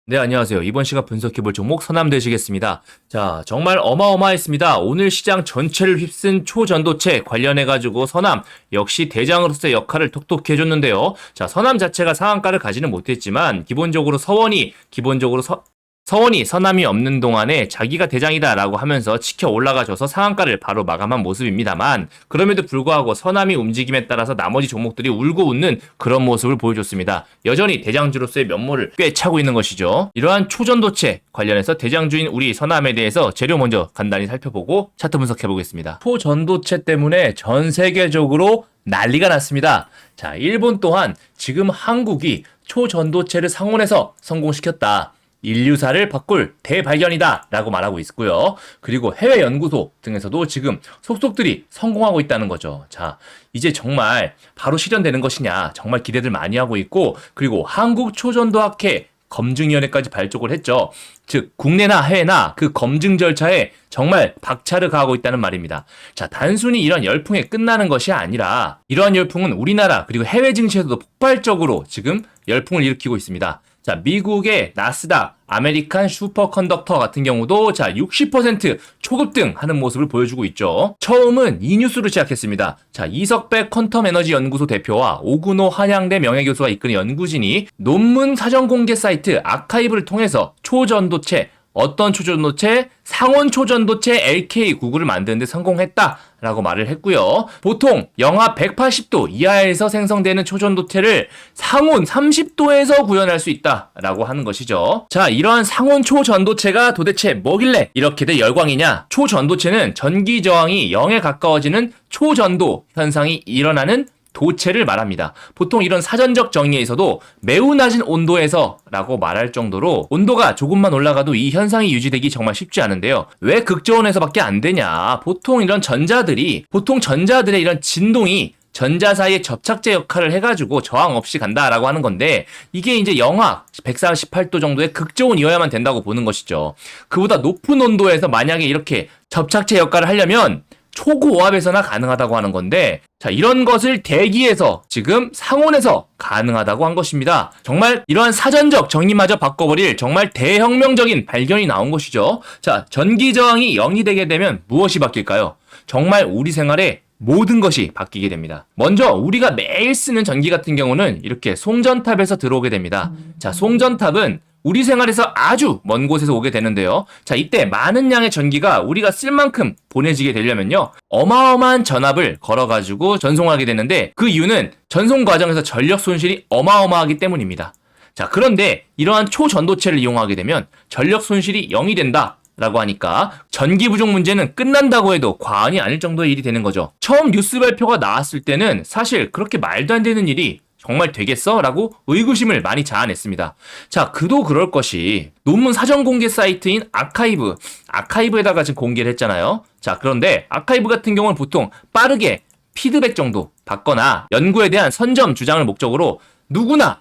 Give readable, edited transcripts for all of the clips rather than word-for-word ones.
네, 안녕하세요. 이번 시간 분석해볼 종목 서남 되시겠습니다. 자, 정말 어마어마했습니다. 오늘 시장 전체를 휩쓴 초전도체 관련해가지고 서남 역시 대장으로서의 역할을 톡톡히 해줬는데요. 자, 서남 자체가 상한가를 가지는 못했지만 기본적으로 서원이 서남이 없는 동안에 자기가 대장이다라고 하면서 치켜 올라가줘서 상한가를 바로 마감한 모습입니다만, 그럼에도 불구하고 서남이 움직임에 따라서 나머지 종목들이 울고 웃는 그런 모습을 보여줬습니다. 여전히 대장주로서의 면모를 꽤 차고 있는 것이죠. 이러한 초전도체 관련해서 대장주인 우리 서남에 대해서 재료 먼저 간단히 살펴보고 차트 분석해 보겠습니다. 초전도체 때문에 전 세계적으로 난리가 났습니다. 자, 일본 또한 지금 한국이 초전도체를 상온에서 성공시켰다, 인류사를 바꿀 대발견이다 라고 말하고 있고요. 그리고 해외 연구소 등에서도 지금 속속들이 성공하고 있다는 거죠. 자, 이제 정말 바로 실현되는 것이냐 정말 기대들 많이 하고 있고, 그리고 한국초전도학회 검증위원회까지 발족을 했죠. 즉 국내나 해외나 그 검증 절차에 정말 박차를 가하고 있다는 말입니다. 자, 단순히 이런 열풍에 끝나는 것이 아니라 이러한 열풍은 우리나라 그리고 해외 증시에서도 폭발적으로 지금 열풍을 일으키고 있습니다. 자, 미국의 나스닥 아메리칸 슈퍼컨덕터 같은 경우도 자 60% 초급등하는 모습을 보여주고 있죠. 처음은 이 뉴스로 시작했습니다. 자, 이석백 퀀텀 에너지 연구소 대표와 오근호 한양대 명예교수가 이끄는 연구진이 논문 사전 공개 사이트 아카이브를 통해서 초전도체, 어떤 초전도체? 상온 초전도체 LK99를 만드는데 성공했다라고 말을 했고요. 보통 영하 180도 이하에서 생성되는 초전도체를 상온 30도에서 구현할 수 있다라고 하는 것이죠. 자, 이러한 상온 초전도체가 도대체 뭐길래 이렇게들 열광이냐? 초전도체는 전기 저항이 0에 가까워지는 초전도 현상이 일어나는 도체를 말합니다. 보통 이런 사전적 정의에서도 매우 낮은 온도에서 라고 말할 정도로 온도가 조금만 올라가도 이 현상이 유지되기 정말 쉽지 않은데요. 왜 극저온에서밖에 안 되냐? 보통 전자들의 이런 진동이 전자 사이의 접착제 역할을 해가지고 저항 없이 간다라고 하는 건데, 이게 이제 영하 148도 정도의 극저온이어야만 된다고 보는 것이죠. 그보다 높은 온도에서 만약에 이렇게 접착제 역할을 하려면 초고압에서나 가능하다고 하는 건데, 자, 이런 것을 대기에서 지금 상온에서 가능하다고 한 것입니다. 정말 이러한 사전적 정의마저 바꿔버릴 정말 대혁명적인 발견이 나온 것이죠. 자, 전기 저항이 0이 되게 되면 무엇이 바뀔까요? 정말 우리 생활에 모든 것이 바뀌게 됩니다. 먼저 우리가 매일 쓰는 전기 같은 경우는 이렇게 송전탑에서 들어오게 됩니다. 자, 송전탑은 우리 생활에서 아주 먼 곳에서 오게 되는데요. 자, 이때 많은 양의 전기가 우리가 쓸 만큼 보내지게 되려면요, 어마어마한 전압을 걸어가지고 전송하게 되는데, 그 이유는 전송 과정에서 전력 손실이 어마어마하기 때문입니다. 자, 그런데 이러한 초전도체를 이용하게 되면 전력 손실이 0이 된다 라고 하니까 전기 부족 문제는 끝난다고 해도 과언이 아닐 정도의 일이 되는 거죠. 처음 뉴스 발표가 나왔을 때는 사실 그렇게 말도 안 되는 일이 정말 되겠어? 라고 의구심을 많이 자아냈습니다. 자, 그도 그럴 것이 논문 사전 공개 사이트인 아카이브에다가 지금 공개를 했잖아요. 자, 그런데 아카이브 같은 경우는 보통 빠르게 피드백 정도 받거나 연구에 대한 선점 주장을 목적으로 누구나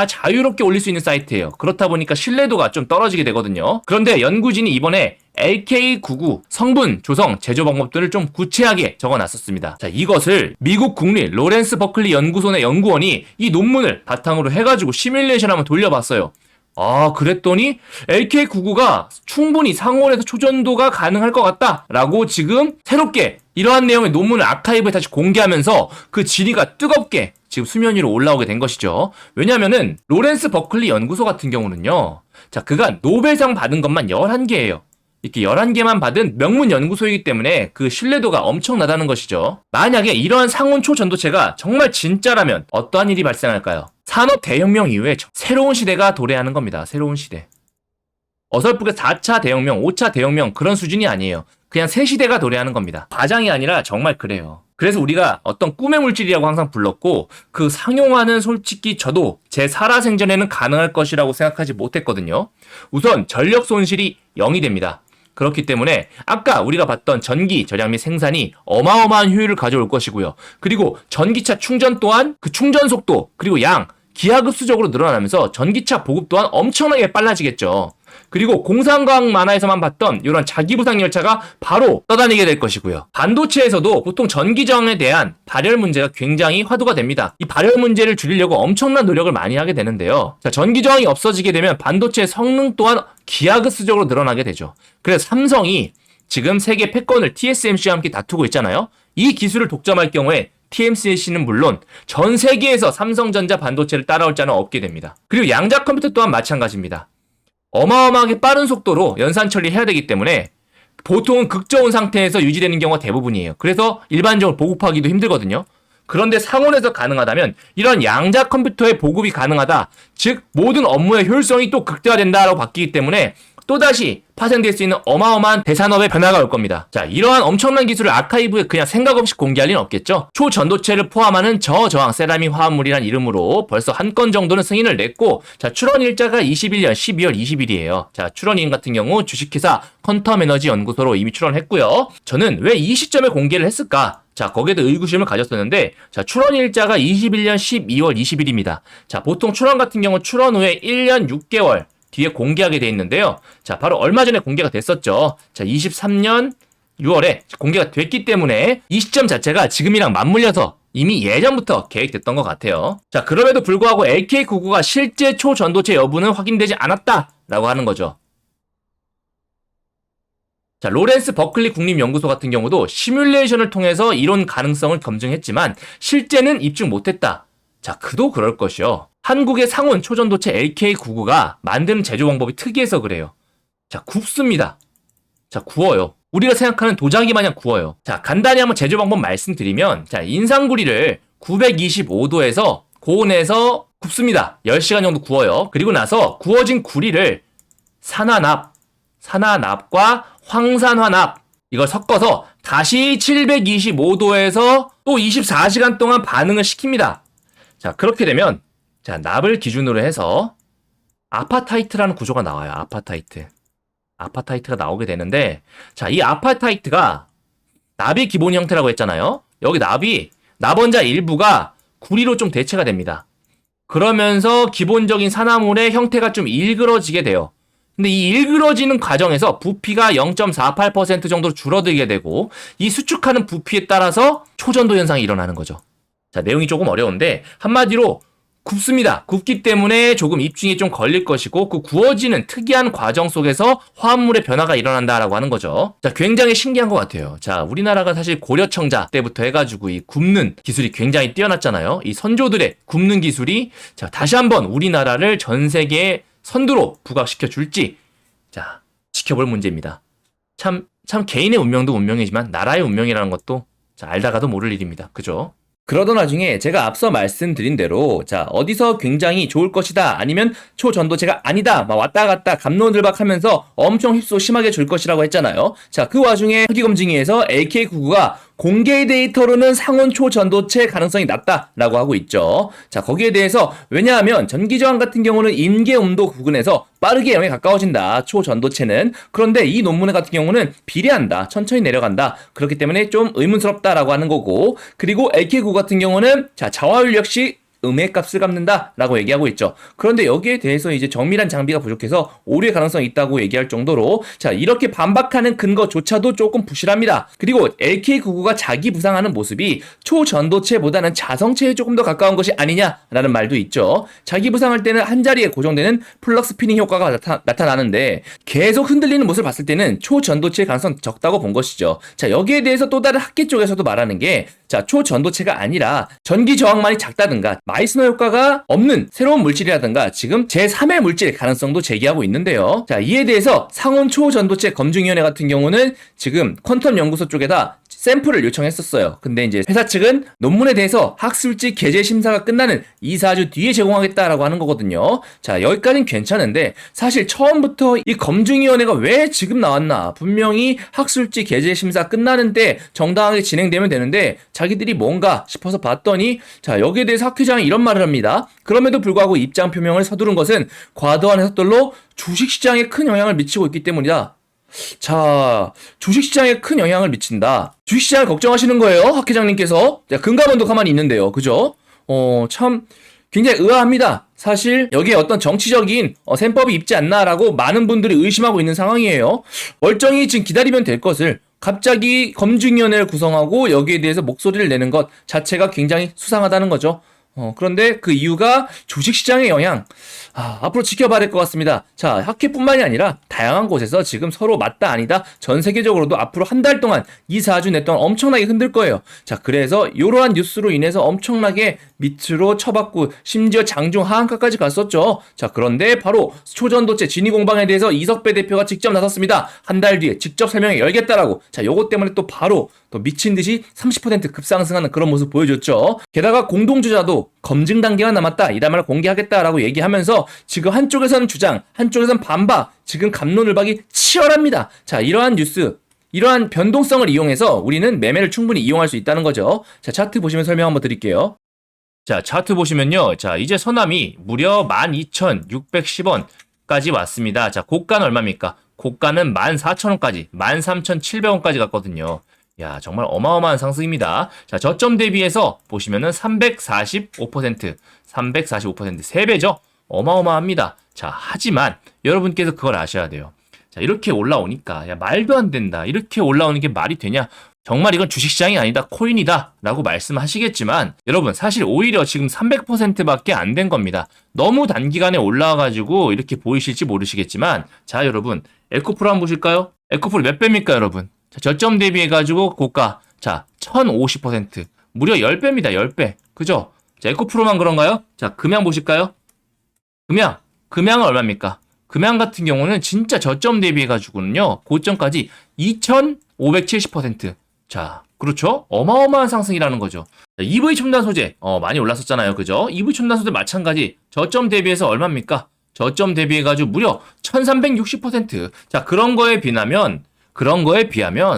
자유롭게 올릴 수 있는 사이트예요. 그렇다 보니까 신뢰도가 좀 떨어지게 되거든요. 그런데 연구진이 이번에 LK99 성분, 조성, 제조 방법들을 좀 구체하게 적어놨었습니다. 자, 이것을 미국 국립 로렌스 버클리 연구소 내 연구원이 이 논문을 바탕으로 해가지고 시뮬레이션 한번 돌려봤어요. 아, 그랬더니 LK99가 충분히 상온에서 초전도가 가능할 것 같다라고 지금 새롭게 이러한 내용의 논문을 아카이브에 다시 공개하면서 그 질의가 뜨겁게 지금 수면 위로 올라오게 된 것이죠. 왜냐면은 로렌스 버클리 연구소 같은 경우는요, 자, 그간 노벨상 받은 것만 11개예요. 이렇게 11개만 받은 명문 연구소이기 때문에 그 신뢰도가 엄청나다는 것이죠. 만약에 이러한 상온 초전도체가 정말 진짜라면 어떠한 일이 발생할까요? 산업 대혁명 이후에 새로운 시대가 도래하는 겁니다. 새로운 시대. 어설프게 4차 대혁명, 5차 대혁명 그런 수준이 아니에요. 그냥 새 시대가 도래하는 겁니다. 과장이 아니라 정말 그래요. 그래서 우리가 어떤 꿈의 물질이라고 항상 불렀고, 그 상용화는 솔직히 저도 제 살아생전에는 가능할 것이라고 생각하지 못했거든요. 우선 전력 손실이 0이 됩니다. 그렇기 때문에 아까 우리가 봤던 전기 절약 및 생산이 어마어마한 효율을 가져올 것이고요. 그리고 전기차 충전 또한 그 충전 속도 그리고 양 기하급수적으로 늘어나면서 전기차 보급 또한 엄청나게 빨라지겠죠. 그리고 공상과학 만화에서만 봤던 이런 자기부상 열차가 바로 떠다니게 될 것이고요. 반도체에서도 보통 전기저항에 대한 발열 문제가 굉장히 화두가 됩니다. 이 발열 문제를 줄이려고 엄청난 노력을 많이 하게 되는데요. 자, 전기저항이 없어지게 되면 반도체의 성능 또한 기하급수적으로 늘어나게 되죠. 그래서 삼성이 지금 세계 패권을 TSMC와 함께 다투고 있잖아요. 이 기술을 독점할 경우에 TSMC는 물론 전 세계에서 삼성전자 반도체를 따라올 자는 없게 됩니다. 그리고 양자 컴퓨터 또한 마찬가지입니다. 어마어마하게 빠른 속도로 연산 처리해야 되기 때문에 보통은 극저온 상태에서 유지되는 경우가 대부분이에요. 그래서 일반적으로 보급하기도 힘들거든요. 그런데 상온에서 가능하다면 이런 양자 컴퓨터의 보급이 가능하다. 즉 모든 업무의 효율성이 또 극대화된다라고 바뀌기 때문에 또다시 파생될 수 있는 어마어마한 대산업의 변화가 올 겁니다. 자, 이러한 엄청난 기술을 아카이브에 그냥 생각 없이 공개할 리는 없겠죠. 초전도체를 포함하는 저저항 세라믹 화합물이란 이름으로 벌써 한 건 정도는 승인을 냈고, 자, 출원 일자가 21년 12월 20일이에요. 자, 출원인 같은 경우 주식회사 퀀텀 에너지 연구소로 이미 출원했고요. 저는 왜 이 시점에 공개를 했을까? 자, 거기에도 의구심을 가졌었는데, 자, 출원 일자가 21년 12월 20일입니다. 자, 보통 출원 같은 경우 출원 후에 1년 6개월 뒤에 공개하게 돼 있는데요. 자, 바로 얼마 전에 공개가 됐었죠. 자, 23년 6월에 공개가 됐기 때문에 이 시점 자체가 지금이랑 맞물려서 이미 예전부터 계획됐던 것 같아요. 자, 그럼에도 불구하고 LK99가 실제 초전도체 여부는 확인되지 않았다라고 하는 거죠. 자, 로렌스 버클리 국립연구소 같은 경우도 시뮬레이션을 통해서 이론 가능성을 검증했지만 실제는 입증 못했다. 자, 그도 그럴 것이요. 한국의 상온 초전도체 LK99가 만드는 제조 방법이 특이해서 그래요. 자, 굽습니다. 자, 구워요. 우리가 생각하는 도자기 마냥 구워요. 자, 간단히 한번 제조 방법 말씀드리면, 자, 인상구리를 925도에서 고온에서 굽습니다. 10시간 정도 구워요. 그리고 나서 구워진 구리를 산화납과 황산화납 이걸 섞어서 다시 725도에서 또 24시간 동안 반응을 시킵니다. 자, 그렇게 되면 자, 납을 기준으로 해서 아파타이트라는 구조가 나와요. 아파타이트가 나오게 되는데, 자, 이 아파타이트가 납이 기본 형태라고 했잖아요. 여기 납원자 일부가 구리로 좀 대체가 됩니다. 그러면서 기본적인 산화물의 형태가 좀 일그러지게 돼요. 근데 이 일그러지는 과정에서 부피가 0.48% 정도로 줄어들게 되고, 이 수축하는 부피에 따라서 초전도 현상이 일어나는 거죠. 자, 내용이 조금 어려운데 한마디로 굽습니다. 굽기 때문에 조금 입증이 좀 걸릴 것이고, 그 구워지는 특이한 과정 속에서 화합물의 변화가 일어난다라고 하는 거죠. 자, 굉장히 신기한 것 같아요. 자, 우리나라가 사실 고려청자 때부터 해가지고 이 굽는 기술이 굉장히 뛰어났잖아요. 이 선조들의 굽는 기술이 자, 다시 한번 우리나라를 전 세계의 선두로 부각시켜 줄지, 자, 지켜볼 문제입니다. 참 개인의 운명도 운명이지만 나라의 운명이라는 것도 자, 알다가도 모를 일입니다. 그죠? 그러던 와중에 제가 앞서 말씀드린 대로 자, 어디서 굉장히 좋을 것이다 아니면 초전도체가 아니다 막 왔다 갔다 갑론을박하면서 엄청 휩소 심하게 줄 것이라고 했잖아요. 자, 그 와중에 허기검증위에서 LK99가 공개 데이터로는 상온 초전도체 가능성이 낮다라고 하고 있죠. 자, 거기에 대해서 왜냐하면 전기저항 같은 경우는 임계온도 구근에서 빠르게 0에 가까워진다. 초전도체는. 그런데 이 논문 같은 경우는 비례한다. 천천히 내려간다. 그렇기 때문에 좀 의문스럽다라고 하는 거고, 그리고 LK99 같은 경우는 자, 자화율 역시 음의 값을 갚는다라고 얘기하고 있죠. 그런데 여기에 대해서 이제 정밀한 장비가 부족해서 오류의 가능성이 있다고 얘기할 정도로 자, 이렇게 반박하는 근거조차도 조금 부실합니다. 그리고 LK99가 자기 부상하는 모습이 초전도체보다는 자성체에 조금 더 가까운 것이 아니냐라는 말도 있죠. 자기 부상할 때는 한 자리에 고정되는 플럭 스피닝 효과가 나타나는데 계속 흔들리는 모습을 봤을 때는 초전도체의 가능성 적다고 본 것이죠. 자, 여기에 대해서 또 다른 학계 쪽에서도 말하는 게 자, 초전도체가 아니라 전기 저항만이 작다든가 마이스너 효과가 없는 새로운 물질이라든가 지금 제3의 물질 가능성도 제기하고 있는데요. 자, 이에 대해서 상온 초전도체 검증위원회 같은 경우는 지금 퀀텀 연구소 쪽에다 샘플을 요청했었어요. 근데 이제 회사 측은 논문에 대해서 학술지 게재 심사가 끝나는 2, 4주 뒤에 제공하겠다라고 하는 거거든요. 자, 여기까지는 괜찮은데 사실 처음부터 이 검증위원회가 왜 지금 나왔나? 분명히 학술지 게재 심사 끝나는 때 정당하게 진행되면 되는데 자기들이 뭔가 싶어서 봤더니 자, 여기에 대해서 학 회장이 이런 말을 합니다. 그럼에도 불구하고 입장 표명을 서두른 것은 과도한 해석들로 주식시장에 큰 영향을 미치고 있기 때문이다. 자, 주식시장에 큰 영향을 미친다. 주식시장을 걱정하시는 거예요, 학 회장님께서. 자, 금감원도 가만히 있는데요. 그죠? 참 굉장히 의아합니다. 사실 여기에 어떤 정치적인 셈법이 있지 않나라고 많은 분들이 의심하고 있는 상황이에요. 멀쩡히 지금 기다리면 될 것을 갑자기 검증위원회를 구성하고 여기에 대해서 목소리를 내는 것 자체가 굉장히 수상하다는 거죠. 그런데 그 이유가 주식시장의 영향. 앞으로 지켜봐야 될 것 같습니다. 자, 학회뿐만이 아니라 다양한 곳에서 지금 서로 맞다 아니다 전 세계적으로도 앞으로 한 달 동안 2, 4주 내 동안 엄청나게 흔들 거예요. 자, 그래서 이러한 뉴스로 인해서 엄청나게 밑으로 쳐박고 심지어 장중 하한가까지 갔었죠. 자, 그런데 바로 초전도체 진위공방에 대해서 이석배 대표가 직접 나섰습니다. 한 달 뒤에 직접 설명회 열겠다라고. 자, 요것 때문에 또 바로 또 미친 듯이 30% 급상승하는 그런 모습 보여줬죠. 게다가 공동주자도 검증 단계가 남았다. 이 담화를 공개하겠다라고 얘기하면서 지금 한쪽에서는 주장, 한쪽에서는 반박, 지금 갑론을박이 치열합니다. 자, 이러한 뉴스, 이러한 변동성을 이용해서 우리는 매매를 충분히 이용할 수 있다는 거죠. 자, 차트 보시면 설명 한번 드릴게요. 자, 차트 보시면요. 자, 이제 선암이 무려 12,610원까지 왔습니다. 자, 고가는 얼마입니까? 고가는 14,000원까지, 13,700원까지 갔거든요. 야, 정말 어마어마한 상승입니다. 자, 저점 대비해서 보시면은 345%, 3배죠? 어마어마합니다. 자, 하지만 여러분께서 그걸 아셔야 돼요. 자, 이렇게 올라오니까, 야, 말도 안 된다. 이렇게 올라오는 게 말이 되냐? 정말 이건 주식시장이 아니다, 코인이다 라고 말씀하시겠지만 여러분 사실 오히려 지금 300%밖에 안 된 겁니다. 너무 단기간에 올라와가지고 이렇게 보이실지 모르시겠지만 자, 여러분 에코프로 한번 보실까요? 에코프로 몇 배입니까, 여러분? 자, 저점 대비해가지고 고가 자 1050% 무려 10배입니다. 10배. 그죠? 자, 에코프로만 그런가요? 자, 금양 보실까요? 금양은 얼마입니까? 금양 같은 경우는 진짜 저점 대비해가지고는요 고점까지 2570%. 자, 그렇죠? 어마어마한 상승이라는 거죠. 자, EV 첨단 소재 많이 올랐었잖아요. 그죠? EV 첨단 소재 마찬가지 저점 대비해서 얼마입니까? 저점 대비해가지고 무려 1360%. 자, 그런 거에 비하면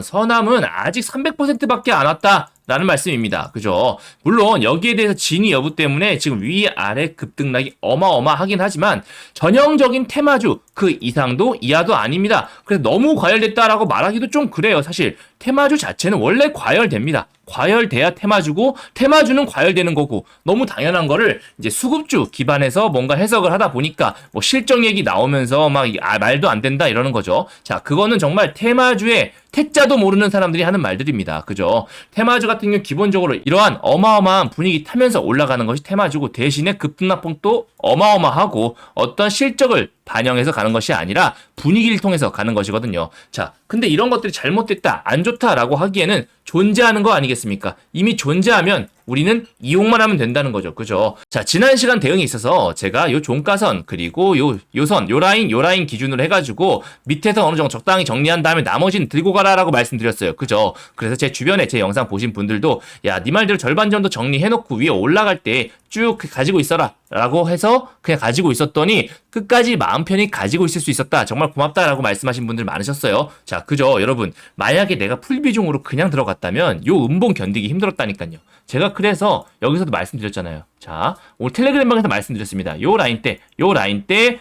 선암은 아직 300%밖에 안 왔다라는 말씀입니다. 그죠? 물론 여기에 대해서 진위 여부 때문에 지금 위아래 급등락이 어마어마하긴 하지만 전형적인 테마주 그 이상도 이하도 아닙니다. 그래서 너무 과열됐다라고 말하기도 좀 그래요. 사실 테마주 자체는 원래 과열됩니다. 과열돼야 테마주고 테마주는 과열되는 거고 너무 당연한 거를 이제 수급주 기반에서 뭔가 해석을 하다 보니까 뭐 실적 얘기 나오면서 막 말도 안 된다 이러는 거죠. 자, 그거는 정말 테마주의 태자도 모르는 사람들이 하는 말들입니다. 그죠? 테마주 같은 경우 기본적으로 이러한 어마어마한 분위기 타면서 올라가는 것이 테마주고 대신에 급등락폭도 어마어마하고 어떤 실적을 반영해서 가는 것이 아니라 분위기를 통해서 가는 것이거든요. 자, 근데 이런 것들이 잘못됐다, 안 좋다라고 하기에는 존재하는 거 아니겠습니까? 이미 존재하면 우리는 이용만 하면 된다는 거죠. 그죠? 자, 지난 시간 대응에 있어서 제가 요 종가선 그리고 요 라인 기준으로 해가지고 밑에서 어느 정도 적당히 정리한 다음에 나머지는 들고 가라라고 말씀드렸어요. 그죠? 그래서 제 주변에 제 영상 보신 분들도 야, 네 말대로 절반 정도 정리해놓고 위에 올라갈 때 쭉 가지고 있어라 라고 해서 그냥 가지고 있었더니 끝까지 마음 편히 가지고 있을 수 있었다. 정말 고맙다라고 말씀하신 분들 많으셨어요. 자, 그죠? 여러분, 만약에 내가 풀비중으로 그냥 들어갔다면 요 음봉 견디기 힘들었다니까요. 제가 그래서 여기서도 말씀드렸잖아요. 자, 오늘 텔레그램방에서 말씀드렸습니다. 요 라인 때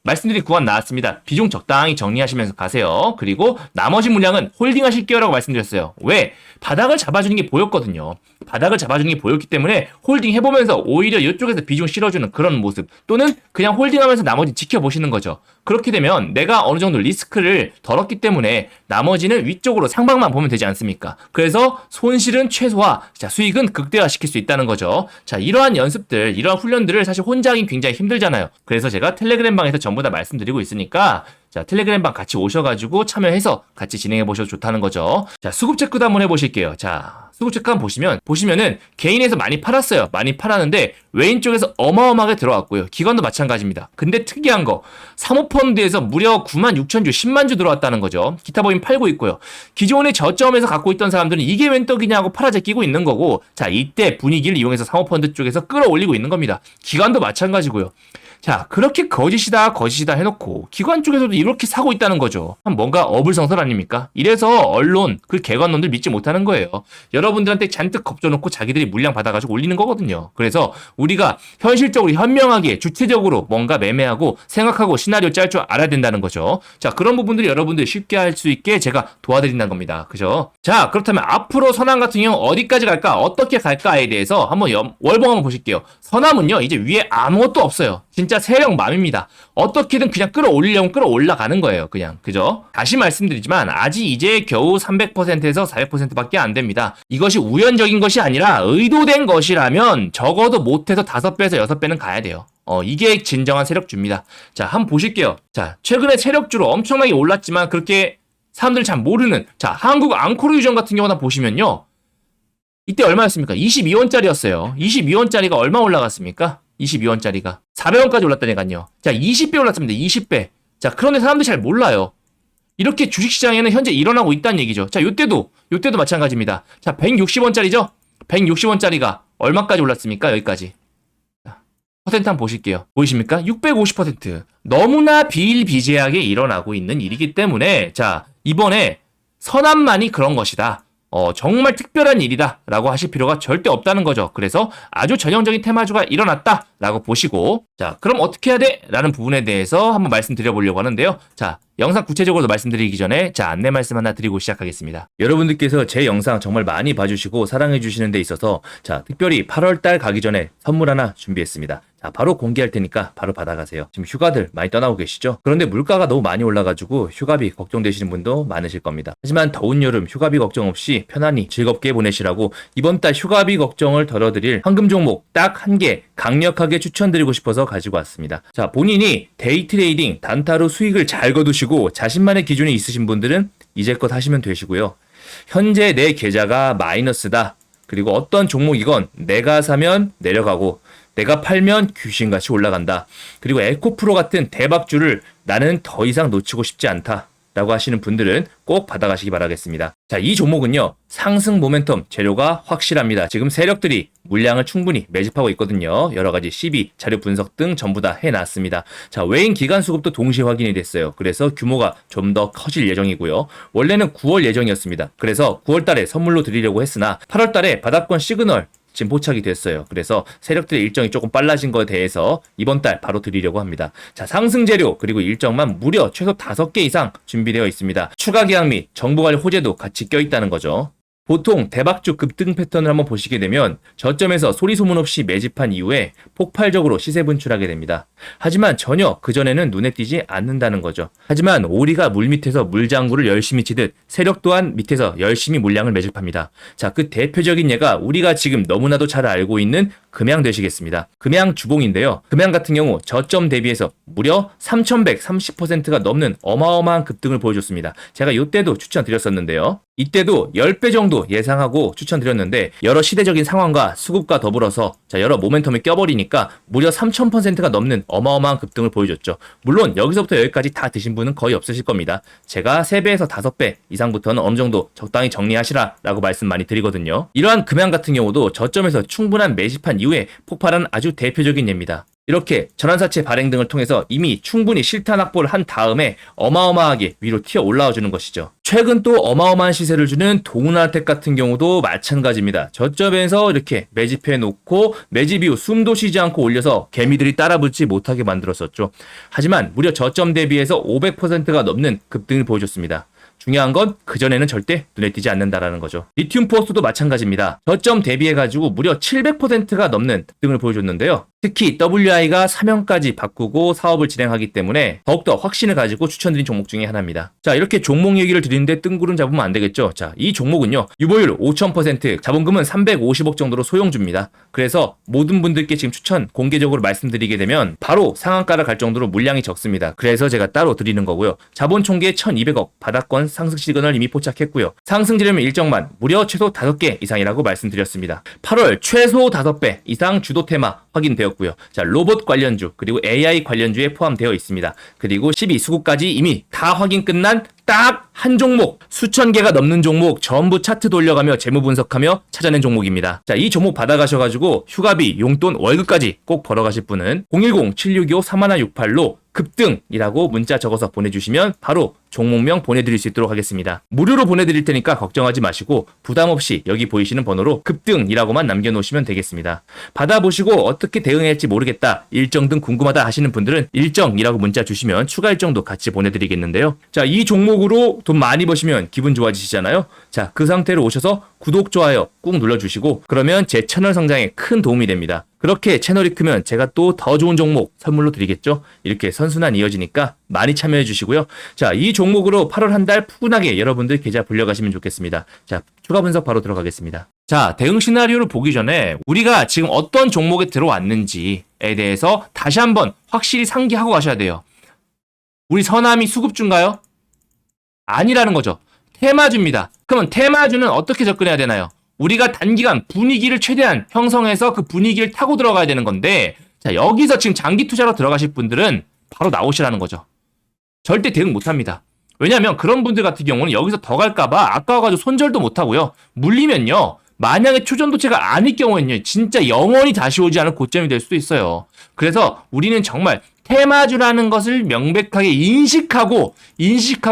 말씀드린 구간 나왔습니다. 비중 적당히 정리하시면서 가세요. 그리고 나머지 물량은 홀딩 하실게요 라고 말씀드렸어요. 왜? 바닥을 잡아주는 게 보였거든요. 바닥을 잡아주는 게 보였기 때문에 홀딩 해보면서 오히려 이쪽에서 비중 실어주는 그런 모습 또는 그냥 홀딩하면서 나머지 지켜보시는 거죠. 그렇게 되면 내가 어느 정도 리스크를 덜었기 때문에 나머지는 위쪽으로 상방만 보면 되지 않습니까? 그래서 손실은 최소화, 자, 수익은 극대화시킬 수 있다는 거죠. 자, 이러한 연습들, 이러한 훈련들을 사실 혼자 하긴 굉장히 힘들잖아요. 그래서 제가 텔레그램방에서 전부 다 말씀드리고 있으니까 자, 텔레그램방 같이 오셔가지고 참여해서 같이 진행해 보셔도 좋다는 거죠. 자, 수급 체크도 한번 해보실게요. 자, 수급 체크 한번 보시면은 개인에서 많이 팔았어요. 많이 팔았는데 외인 쪽에서 어마어마하게 들어왔고요. 기관도 마찬가지입니다. 근데 특이한 거 사모펀드에서 무려 96,000주, 10만 주 들어왔다는 거죠. 기타 법인 팔고 있고요. 기존의 저점에서 갖고 있던 사람들은 이게 웬 떡이냐고 팔아제끼고 있는 거고 자, 이때 분위기를 이용해서 사모펀드 쪽에서 끌어올리고 있는 겁니다. 기관도 마찬가지고요. 자, 그렇게 거짓이다 해놓고 기관 쪽에서도 이렇게 사고 있다는 거죠. 뭔가 어불성설 아닙니까? 이래서 언론, 그 개관론들 믿지 못하는 거예요. 여러분들한테 잔뜩 겁줘놓고 자기들이 물량 받아가지고 올리는 거거든요. 그래서 우리가 현실적으로 현명하게 주체적으로 뭔가 매매하고 생각하고 시나리오 짤 줄 알아야 된다는 거죠. 자, 그런 부분들이 여러분들 쉽게 할 수 있게 제가 도와드린다는 겁니다. 그죠? 자, 그렇다면 앞으로 선암 같은 경우 어디까지 갈까? 어떻게 갈까에 대해서 한번 월봉 한번 보실게요. 선암은요, 이제 위에 아무것도 없어요. 진짜 세력맘입니다. 어떻게든 그냥 끌어올리려면 끌어올라가는 거예요. 그냥. 그죠? 다시 말씀드리지만 아직 이제 겨우 300%에서 400%밖에 안 됩니다. 이것이 우연적인 것이 아니라 의도된 것이라면 적어도 못해서 5배에서 6배는 가야 돼요. 이게 진정한 세력주입니다. 자, 한번 보실게요. 자, 최근에 세력주로 엄청나게 올랐지만 그렇게 사람들 잘 모르는, 자, 한국 앙코르 유전 같은 경우나 보시면요. 이때 얼마였습니까? 22원짜리였어요. 22원짜리가 얼마 올라갔습니까? 22원짜리가 400원까지 올랐다니까요. 자, 20배 올랐습니다. 20배. 자, 그런데 사람들이 잘 몰라요. 이렇게 주식시장에는 현재 일어나고 있다는 얘기죠. 자, 요때도 마찬가지입니다. 자, 160원짜리죠? 160원짜리가 얼마까지 올랐습니까? 여기까지. 자, 퍼센트 한번 보실게요. 보이십니까? 650%. 너무나 비일비재하게 일어나고 있는 일이기 때문에, 자, 이번에 선암만이 그런 것이다. 정말 특별한 일이다 라고 하실 필요가 절대 없다는 거죠. 그래서 아주 전형적인 테마주가 일어났다 라고 보시고, 자, 그럼 어떻게 해야 돼? 라는 부분에 대해서 한번 말씀드려보려고 하는데요. 자, 영상 구체적으로 말씀드리기 전에 자, 안내 말씀 하나 드리고 시작하겠습니다. 여러분들께서 제 영상 정말 많이 봐주시고 사랑해주시는 데 있어서, 자, 특별히 8월달 가기 전에 선물 하나 준비했습니다. 자, 바로 공개할 테니까 바로 받아가세요. 지금 휴가들 많이 떠나고 계시죠? 그런데 물가가 너무 많이 올라가지고 휴가비 걱정되시는 분도 많으실 겁니다. 하지만 더운 여름 휴가비 걱정 없이 편안히 즐겁게 보내시라고 이번 달 휴가비 걱정을 덜어드릴 황금 종목 딱 한 개 강력하게 추천드리고 싶어서 가지고 왔습니다. 자, 본인이 데이 트레이딩 단타로 수익을 잘 거두시고 자신만의 기준이 있으신 분들은 이제껏 하시면 되시고요. 현재 내 계좌가 마이너스다. 그리고 어떤 종목이건 내가 사면 내려가고 내가 팔면 귀신같이 올라간다. 그리고 에코프로 같은 대박주를 나는 더 이상 놓치고 싶지 않다 라고 하시는 분들은 꼭 받아가시기 바라겠습니다. 자, 이 종목은요, 상승 모멘텀 재료가 확실합니다. 지금 세력들이 물량을 충분히 매집하고 있거든요. 여러가지 시비, 자료 분석 등 전부 다 해놨습니다. 자, 외인 기간 수급도 동시에 확인이 됐어요. 그래서 규모가 좀 더 커질 예정이고요. 원래는 9월 예정이었습니다. 그래서 9월 달에 선물로 드리려고 했으나 8월 달에 바닥권 시그널 지금 포착이 됐어요. 그래서 세력들의 일정이 조금 빨라진 거에 대해서 이번 달 바로 드리려고 합니다. 자, 상승 재료 그리고 일정만 무려 최소 5개 이상 준비되어 있습니다. 추가 계약 및 정보관리 호재도 같이 껴있다는 거죠. 보통 대박주 급등 패턴을 한번 보시게 되면 저점에서 소리 소문 없이 매집한 이후에 폭발적으로 시세 분출하게 됩니다. 하지만 전혀 그전에는 눈에 띄지 않는다는 거죠. 하지만 오리가 물밑에서 물장구를 열심히 치듯 세력 또한 밑에서 열심히 물량을 매집합니다. 자, 그 대표적인 예가 우리가 지금 너무나도 잘 알고 있는 금양 되시겠습니다. 금양 주봉인데요. 금양 같은 경우 저점 대비해서 무려 3130%가 넘는 어마어마한 급등을 보여줬습니다. 제가 이때도 추천드렸었는데요. 이때도 10배 정도 예상하고 추천드렸는데 여러 시대적인 상황과 수급과 더불어서 자, 여러 모멘텀이 껴버리니까 무려 3000%가 넘는 어마어마한 급등을 보여줬죠. 물론 여기서부터 여기까지 다 드신 분은 거의 없으실 겁니다. 제가 3배에서 5배 이상부터는 어느 정도 적당히 정리하시라 라고 말씀 많이 드리거든요. 이러한 금양 같은 경우도 저점에서 충분한 매집한 이후에 폭발한 아주 대표적인 예입니다. 이렇게 전환사채 발행 등을 통해서 이미 충분히 실탄 확보를 한 다음에 어마어마하게 위로 튀어 올라와 주는 것이죠. 최근 또 어마어마한 시세를 주는 동은하텍 같은 경우도 마찬가지입니다. 저점에서 이렇게 매집해 놓고 매집 이후 숨도 쉬지 않고 올려서 개미들이 따라붙지 못하게 만들었었죠. 하지만 무려 저점 대비해서 500%가 넘는 급등을 보여줬습니다. 중요한 건 그전에는 절대 눈에 띄지 않는다라는 거죠. 리튬 포스도 마찬가지입니다. 저점 대비해가지고 무려 700%가 넘는 급등을 보여줬는데요. 특히 WI가 사명까지 바꾸고 사업을 진행하기 때문에 더욱더 확신을 가지고 추천드린 종목 중에 하나입니다. 자, 이렇게 종목 얘기를 드리는데 뜬구름 잡으면 안 되겠죠. 자, 이 종목은요, 유보율 5000%, 자본금은 350억 정도로 소형주입니다. 그래서 모든 분들께 지금 추천 공개적으로 말씀드리게 되면 바로 상한가를 갈 정도로 물량이 적습니다. 그래서 제가 따로 드리는 거고요. 자본 총계 1200억, 바닥권 상승 시그널 이미 포착했고요. 상승 지르면 일정만 무려 최소 5개 이상이라고 말씀드렸습니다. 8월 최소 5배 이상 주도 테마 확인되었고 되었고요. 자, 로봇 관련주 그리고 AI 관련주에 포함되어 있습니다. 그리고 12수급까지 이미 다 확인 끝난 딱 한 종목, 수천 개가 넘는 종목 전부 차트 돌려가며 재무 분석하며 찾아낸 종목입니다. 자, 이 종목 받아가셔가지고 휴가비, 용돈, 월급까지 꼭 벌어가실 분은 010-7625-3168로 급등이라고 문자 적어서 보내주시면 바로 종목명 보내드릴 수 있도록 하겠습니다. 무료로 보내드릴 테니까 걱정하지 마시고 부담 없이 여기 보이시는 번호로 급등이라고만 남겨놓으시면 되겠습니다. 받아보시고 어떻게 대응할지 모르겠다, 일정 등 궁금하다 하시는 분들은 일정이라고 문자 주시면 추가 일정도 같이 보내드리겠는데요. 자, 이 종목으로 돈 많이 버시면 기분 좋아지시잖아요. 자, 그 상태로 오셔서 구독, 좋아요 꾹 눌러주시고 그러면 제 채널 성장에 큰 도움이 됩니다. 그렇게 채널이 크면 제가 또 더 좋은 종목 선물로 드리겠죠. 이렇게 선순환 이어지니까 많이 참여해 주시고요. 자, 이 종목으로 8월 한 달 푸근하게 여러분들 계좌 불려가시면 좋겠습니다. 자, 추가 분석 바로 들어가겠습니다. 자, 대응 시나리오를 보기 전에 우리가 지금 어떤 종목에 들어왔는지에 대해서 다시 한번 확실히 상기하고 가셔야 돼요. 우리 서남이 수급주인가요? 아니라는 거죠. 테마주입니다. 그러면 테마주는 어떻게 접근해야 되나요? 우리가 단기간 분위기를 최대한 형성해서 그 분위기를 타고 들어가야 되는 건데, 자, 여기서 지금 장기 투자로 들어가실 분들은 바로 나오시라는 거죠. 절대 대응 못 합니다. 왜냐하면 그런 분들 같은 경우는 여기서 더 갈까봐 아까워가지고 손절도 못 하고요. 물리면요, 만약에 초전도체가 아닐 경우에는요, 진짜 영원히 다시 오지 않을 고점이 될 수도 있어요. 그래서 우리는 정말 테마주라는 것을 명백하게 인식하고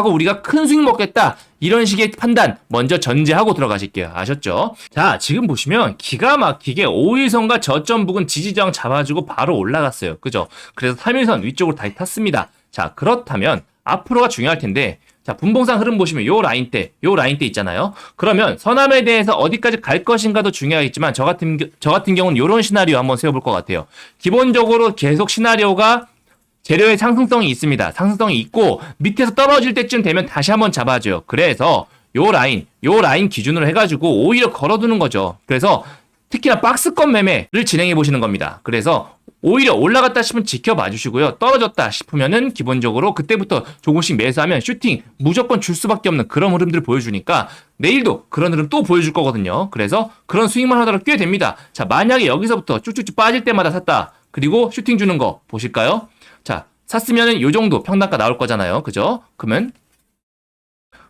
우리가 큰 수익 먹겠다, 이런 식의 판단 먼저 전제하고 들어가실게요. 아셨죠? 자, 지금 보시면 기가 막히게 5일선과 저점 부근 지지저항 잡아주고 바로 올라갔어요. 그죠? 그래서 3일선 위쪽으로 다시 탔습니다. 자, 그렇다면 앞으로가 중요할 텐데, 자, 분봉상 흐름 보시면 요 라인대 있잖아요. 그러면 서남에 대해서 어디까지 갈 것인가도 중요하겠지만 저 같은 경우는 요런 시나리오 한번 세워볼 것 같아요. 기본적으로 계속 시나리오가 재료의 상승성이 있습니다. 상승성이 있고 밑에서 떨어질 때쯤 되면 다시 한번 잡아줘요. 그래서 요 라인 기준으로 해가지고 오히려 걸어두는 거죠. 그래서 특히나 박스권 매매를 진행해 보시는 겁니다. 그래서 오히려 올라갔다 싶으면 지켜봐 주시고요. 떨어졌다 싶으면은 기본적으로 그때부터 조금씩 매수하면 슈팅 무조건 줄 수밖에 없는 그런 흐름들을 보여주니까 내일도 그런 흐름 또 보여줄 거거든요. 그래서 그런 스윙만 하더라도 꽤 됩니다. 자, 만약에 여기서부터 쭉쭉쭉 빠질 때마다 샀다, 그리고 슈팅 주는 거 보실까요? 자, 샀으면은 요 정도 평단가 나올 거잖아요. 그죠? 그러면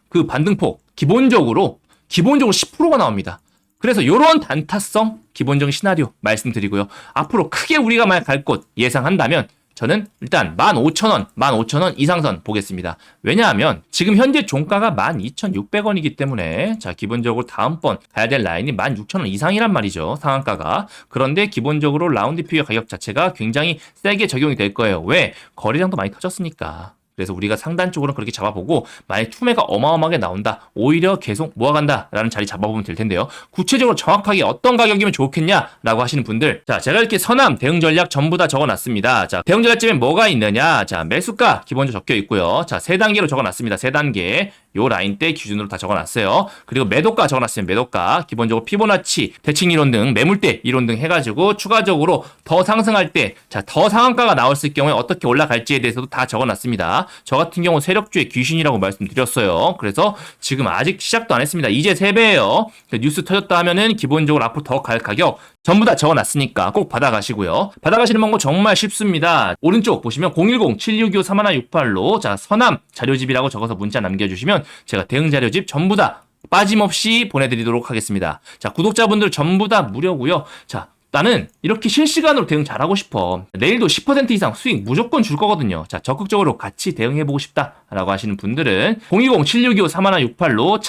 그 반등폭 기본적으로 10%가 나옵니다. 그래서 요런 단타성 기본적인 시나리오 말씀드리고요. 앞으로 크게 우리가 만약 갈 곳 예상한다면 저는 일단 15,000원 이상선 보겠습니다. 왜냐하면 지금 현재 종가가 12,600원이기 때문에, 자, 기본적으로 다음번 가야 될 라인이 16,000원 이상이란 말이죠. 상한가가. 그런데 기본적으로 라운드 피규어 가격 자체가 굉장히 세게 적용이 될 거예요. 왜? 거래량도 많이 터졌으니까. 그래서 우리가 상단 쪽으로 그렇게 잡아보고 만약 투매가 어마어마하게 나온다, 오히려 계속 모아간다라는 자리 잡아보면 될 텐데요. 구체적으로 정확하게 어떤 가격이면 좋겠냐라고 하시는 분들, 자, 제가 이렇게 서남 대응 전략 전부 다 적어놨습니다. 자, 대응 전략집에 뭐가 있느냐? 자, 매수가 기본적으로 적혀 있고요. 자, 3단계로 적어놨습니다. 3단계. 요 라인대 기준으로 다 적어놨어요. 그리고 매도가 적어놨으면 매도가 기본적으로 피보나치, 대칭 이론 등 매물대 이론 등 해가지고 추가적으로 더 상승할 때, 자, 더 상한가가 나왔을 경우에 어떻게 올라갈지에 대해서도 다 적어놨습니다. 저 같은 경우 세력주의 귀신이라고 말씀드렸어요. 그래서 지금 아직 시작도 안 했습니다. 이제 3배예요. 뉴스 터졌다 하면은 기본적으로 앞으로 더 갈 가격 전부 다 적어놨으니까 꼭 받아가시고요. 받아가시는 방법 정말 쉽습니다. 오른쪽 보시면 010-7625-3168로 자, 서남 자료집이라고 적어서 문자 남겨주시면 제가 대응 자료집 전부 다 빠짐없이 보내드리도록 하겠습니다. 자, 구독자분들 전부 다 무료고요. 자, 나는 이렇게 실시간으로 대응 잘하고 싶어. 내일도 10% 이상 수익 무조건 줄 거거든요. 자, 적극적으로 같이 대응해보고 싶다라고 하시는 분들은 020-7625-3168로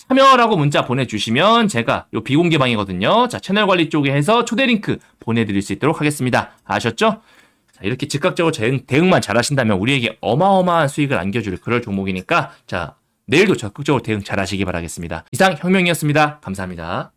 참여라고 문자 보내주시면 제가 요 비공개 방이거든요. 자, 채널 관리 쪽에 해서 초대 링크 보내드릴 수 있도록 하겠습니다. 아셨죠? 자, 이렇게 즉각적으로 대응만 잘 하신다면 우리에게 어마어마한 수익을 안겨줄 그럴 종목이니까, 자, 내일도 적극적으로 대응 잘 하시기 바라겠습니다. 이상 혁명이었습니다. 감사합니다.